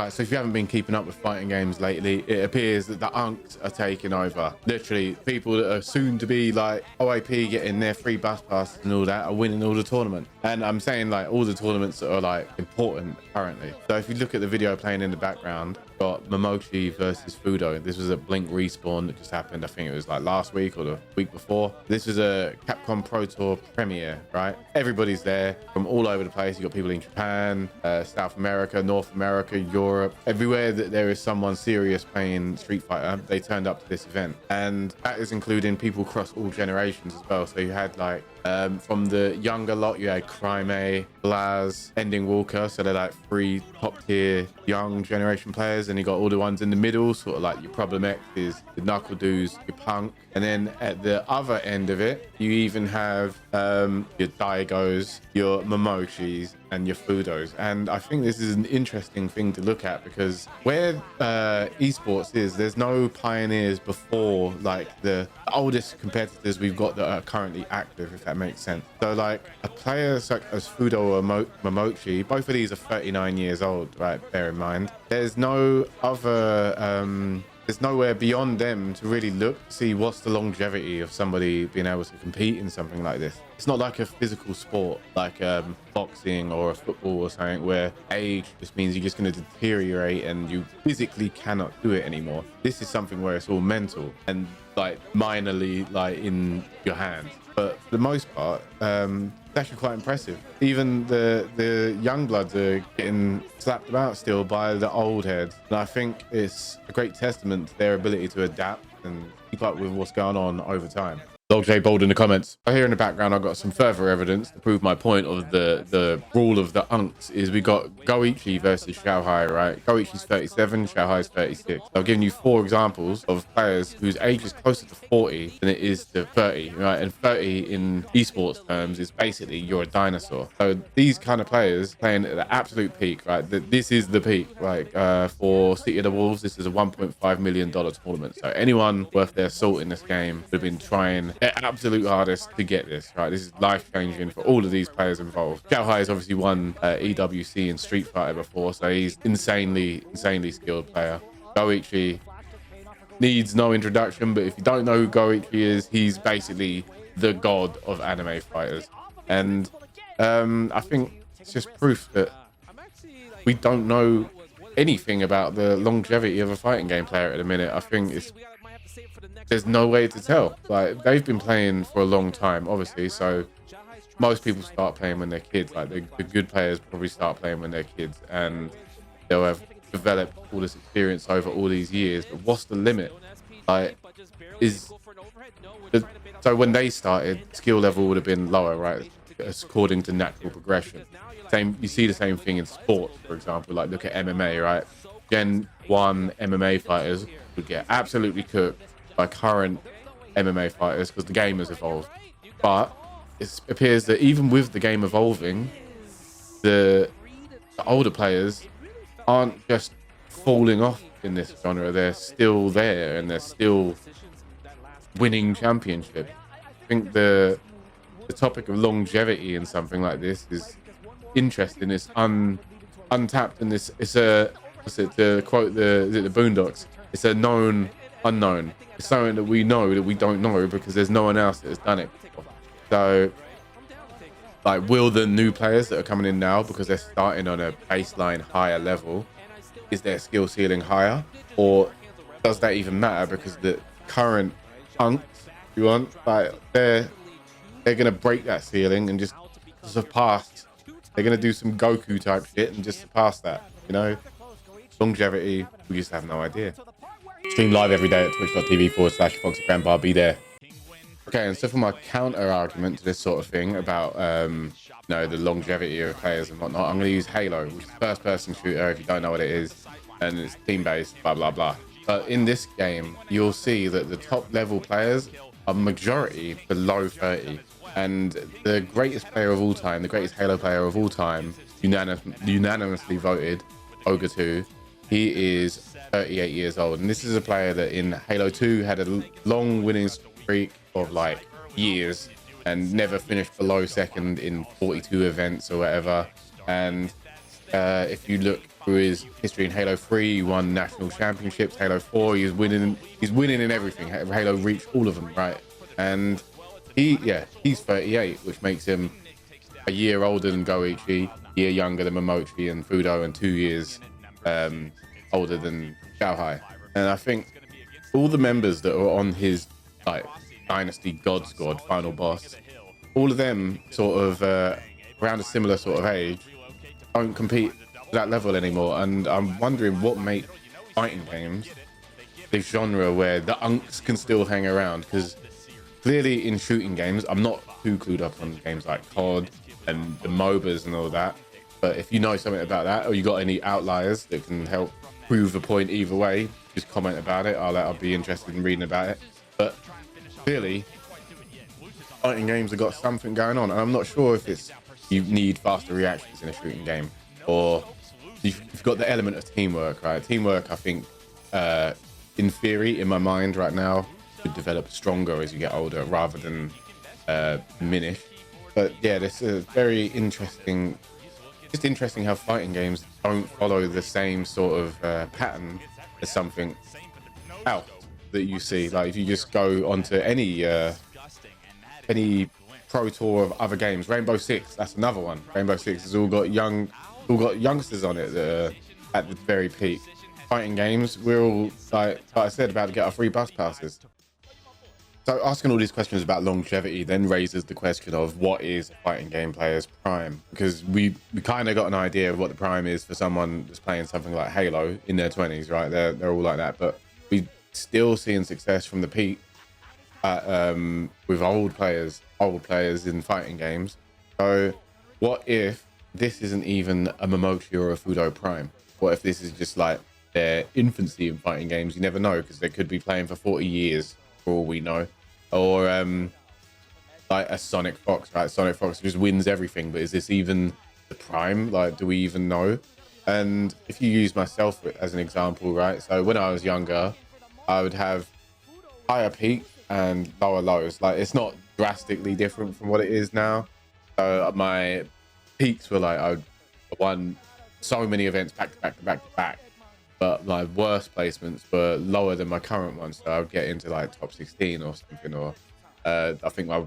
Right, so if you haven't been keeping up with fighting games lately, it appears that the unks are taking over. Literally, people that are soon to be like OAP getting their free bus passes and all that are winning all the tournaments. And I'm saying like all the tournaments that are like important currently. So if you look at the video playing in the background, got Momochi versus Fudo. This was a Blink respawn that just happened. I think it was like last week or the week before. This was a Capcom Pro Tour premiere, right? Everybody's there from all over the place. You got people in Japan, South America, North America, Europe, everywhere that there is someone serious playing Street Fighter, they turned up to this event. And that is including people across all generations as well. So you had like from the younger lot, you had Crime, Blaz, Ending Walker. So they're like 3 top tier young generation players. And you got all the ones in the middle, sort of like your Problem X's, your Knuckle Doos, your Punk. And then at the other end of it, you even have your Daigos, your Momochis, and your Fudos. And I think this is an interesting thing to look at because where esports is, there's no pioneers before like the oldest competitors we've got that are currently active, if that makes sense. So like a player such as Fudo or Momochi, both of these are 39 years old, right? Bear in mind. There's no other there's nowhere beyond them to really look to see what's the longevity of somebody being able to compete in something like this. It's not like a physical sport like boxing or a football or something where age just means you're just going to deteriorate and you physically cannot do it anymore. This is something where it's all mental and like minorly like in your hands. But for the most part, it's actually quite impressive. Even the young bloods are getting slapped about still by the old heads. And I think it's a great testament to their ability to adapt and keep up with what's going on over time. Log J Bold in the comments. I hear in the background I've got some further evidence to prove my point of the rule of the unks is we got Goichi versus Xiaohai, right? Goichi's 37, Xiaohai's 36. I've given you 4 examples of players whose age is closer to 40 than it is to 30, right? And 30 in esports terms is basically you're a dinosaur. So these kind of players playing at the absolute peak, right? This is the peak. Like for City of the Wolves, this is a $1.5 million tournament. So anyone worth their salt in this game would have been trying their absolute hardest to get this, right? This is life-changing for all of these players involved. Xiaohai has obviously won EWC and Street Fighter before, so he's insanely skilled player. Goichi needs no introduction, but if you don't know who Goichi is, he's basically the god of anime fighters. And I think it's just proof that we don't know anything about the longevity of a fighting game player at the minute. I think there's no way to tell. Like they've been playing for a long time, obviously, so most people start playing when they're kids. Like the good players probably start playing when they're kids and they'll have developed all this experience over all these years. But what's the limit? Like so when they started, skill level would have been lower, right? According to natural progression. You see the same thing in sports, for example. Like look at MMA, right? Gen 1 MMA fighters would get absolutely cooked by current MMA fighters because the game has evolved. But it appears that even with the game evolving, the older players aren't just falling off in this genre. They're still there and they're still winning championships. I think the topic of longevity in something like this is interesting. It's untapped, and it's to quote the Boondocks, it's a known unknown. It's something that we know that we don't know because there's no one else that has done it before. So like, will the new players that are coming in now, because they're starting on a baseline higher level, is their skill ceiling higher, or does that even matter because the current unks, you want, like they're gonna break that ceiling and just surpass. They're gonna do some Goku type shit and just surpass that, you know? Longevity, we just have no idea. Stream live every day at twitch.tv/FoxyGrandpa. Be there. Okay, and so for my counter argument to this sort of thing about you know, the longevity of players and whatnot, I'm going to use Halo, which is a first-person shooter if you don't know what it is, and it's team-based, blah blah blah. But in this game, you'll see that the top-level players are majority below 30, and the greatest player of all time, the greatest Halo player of all time, unanimously voted, Ogre 2. He is 38 years old, and this is a player that in Halo 2 had a long winning streak of like years and never finished below second in 42 events or whatever. And if you look through his history in Halo 3, he won national championships. Halo 4, he's winning in everything. Halo reached all of them, right? And he's 38, which makes him a year older than Goichi, a year younger than Momochi and Fudo, and 2 years older than Xiaohai. And I think all the members that are on his like Dynasty God Squad final boss, all of them sort of around a similar sort of age, don't compete at that level anymore. And I'm wondering what makes fighting games this genre where the unks can still hang around, because clearly in shooting games, I'm not too clued up on games like COD and the MOBAs and all that, but if you know something about that, or you got any outliers that can help prove a point either way, just comment about it. I'll be interested in reading about it. But clearly fighting games have got something going on, and I'm not sure if it's you need faster reactions in a shooting game, or you've got the element of teamwork, right? Teamwork, I think, in theory, in my mind right now, should develop stronger as you get older rather than diminish. But yeah, this is very interesting. Just interesting how fighting games don't follow the same sort of pattern as something else that you see. Like if you just go onto any pro tour of other games, Rainbow Six, that's another one. Rainbow Six has all got youngsters on it that are at the very peak. Fighting games, we're all like I said, about to get our free bus passes. So asking all these questions about longevity then raises the question of what is a fighting game player's prime? Because we kind of got an idea of what the prime is for someone that's playing something like Halo in their 20s, right? They're all like that, but we still seeing success from the peak with old players in fighting games. So what if this isn't even a Momochi or a Fudo prime? What if this is just like their infancy in fighting games? You never know, because they could be playing for 40 years for all we know. Or like a Sonic Fox, right? Sonic Fox just wins everything, but is this even the prime? Like, do we even know? And if you use myself as an example, right? So when I was younger, I would have higher peaks and lower lows. Like, it's not drastically different from what it is now. So my peaks were like I won so many events back to back to back to back, but my worst placements were lower than my current ones. So I would get into like top 16 or something, or I think my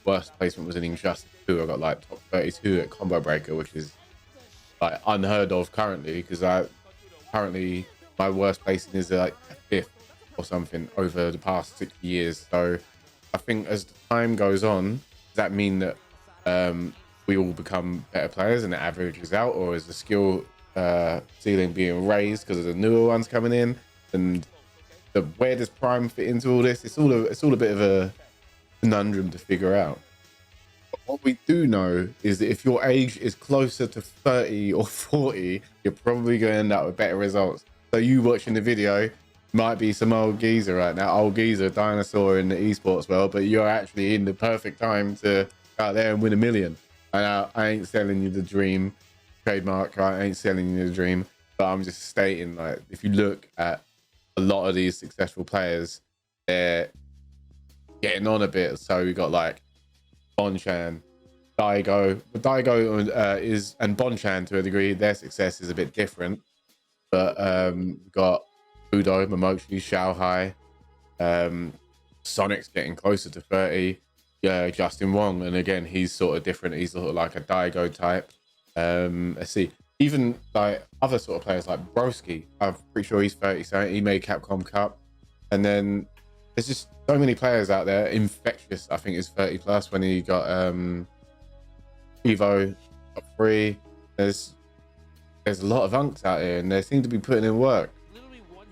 worst placement was in Injustice 2. I got like top 32 at Combo Breaker, which is like unheard of currently, because my worst placing is like 5th or something over the past 6 years. So I think as the time goes on, does that mean that we all become better players and it averages out, or is the skill ceiling being raised because of the newer ones coming in? And where does prime fit into all this? It's all a bit of a conundrum to figure out. But what we do know is that if your age is closer to 30 or 40, you're probably going to end up with better results. So you watching the video might be some old geezer right now, old geezer dinosaur in the esports world, but you're actually in the perfect time to go out there and win 1 million. And I ain't selling you the dream, trademark, right? I ain't selling you the dream, but I'm just stating, like, if you look at a lot of these successful players, they're getting on a bit. So we got like Bonchan, Daigo. But Daigo is, and Bonchan to a degree, their success is a bit different. But we've got Fudo, Momochi, Xiaohai, Sonic's getting closer to 30. Yeah, Justin Wong, and again, he's sort of different. He's sort of like a Daigo type. Let's see, even like other sort of players like Broski, I'm pretty sure he's 30, so he made Capcom Cup. And then there's just so many players out there. Infectious, I think, is 30 plus when he got Evo top 3. There's a lot of unks out here, and they seem to be putting in work.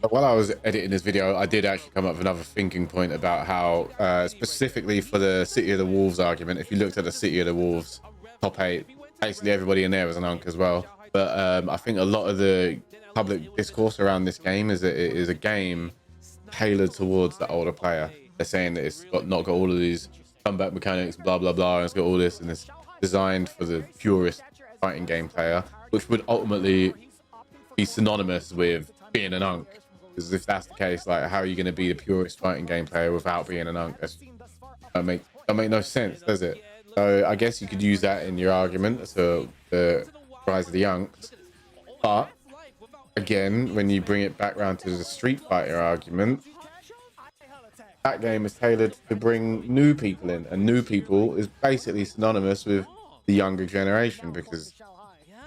But while I was editing this video, I did actually come up with another thinking point about how, specifically for the City of the Wolves argument, if you looked at the City of the Wolves top 8, basically everybody in there was an unk as well. But I think a lot of the public discourse around this game is that it is a game tailored towards the older player. They're saying that it's not got all of these comeback mechanics, blah, blah, blah, and it's got all this, and it's designed for the purest fighting game player, which would ultimately be synonymous with being an unk. Because if that's the case, like, how are you going to be the purest fighting game player without being an unk? Don't make no sense, does it? So I guess you could use that in your argument to the rise of the unks. But again, when you bring it back around to the Street Fighter argument, that game is tailored to bring new people in, and new people is basically synonymous with the younger generation, because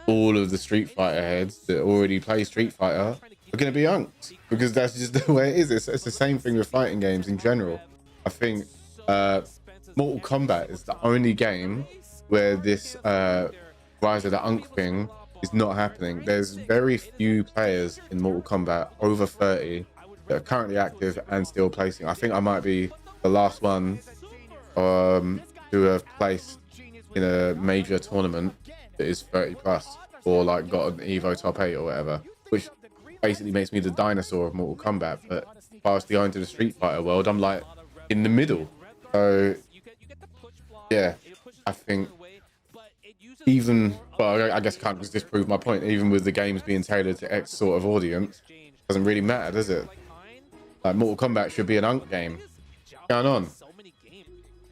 all of the Street Fighter heads that already play Street Fighter are going to be unks, because that's just the way it is. It's the same thing with fighting games in general. I think Mortal Kombat is the only game where this rise of the unk thing is not happening. There's very few players in Mortal Kombat over 30 that are currently active and still placing. I think I might be the last one to have placed in a major tournament that is 30 plus, or like got an Evo top 8 or whatever, which basically makes me the dinosaur of Mortal Kombat. But if I was to go into the Street Fighter world, I'm like in the middle. So yeah, I think even, well, I guess I can't just disprove my point. Even with the games being tailored to X sort of audience, doesn't really matter, does it? Like Mortal Kombat should be an unk game. What's going on?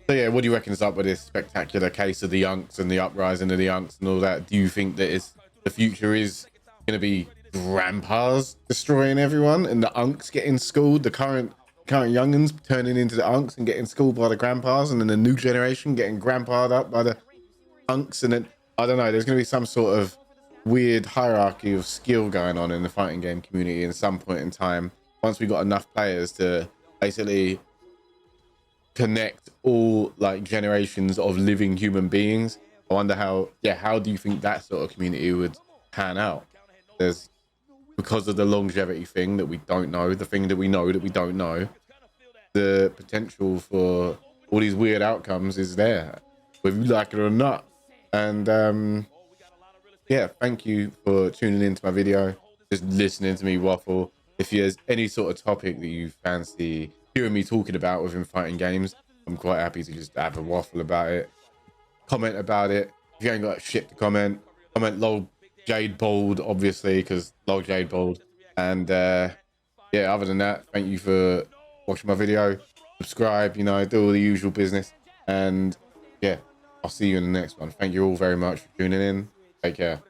So yeah, what do you reckon is up with this spectacular case of the unks and the uprising of the unks and all that? Do you think that the future is going to be grandpas destroying everyone and the unks getting schooled, the current youngins turning into the unks and getting schooled by the grandpas, and then the new generation getting grandpaed up by the unks? And then I don't know, there's going to be some sort of weird hierarchy of skill going on in the fighting game community in some point in time, once we got enough players to basically connect all like generations of living human beings. I wonder how do you think that sort of community would pan out? There's, because of the longevity thing that we don't know, the thing that we know that we don't know, the potential for all these weird outcomes is there, whether you like it or not. And yeah, thank you for tuning into my video, just listening to me waffle. If there's any sort of topic that you fancy hearing me talking about within fighting games, I'm quite happy to just have a waffle about it. Comment about it. If you ain't got shit to comment lol Jade Bold, obviously, because lol Jade Bold. And yeah, other than that, thank you for watching my video. Subscribe, you know, do all the usual business. And yeah, I'll see you in the next one. Thank you all very much for tuning in. Take care.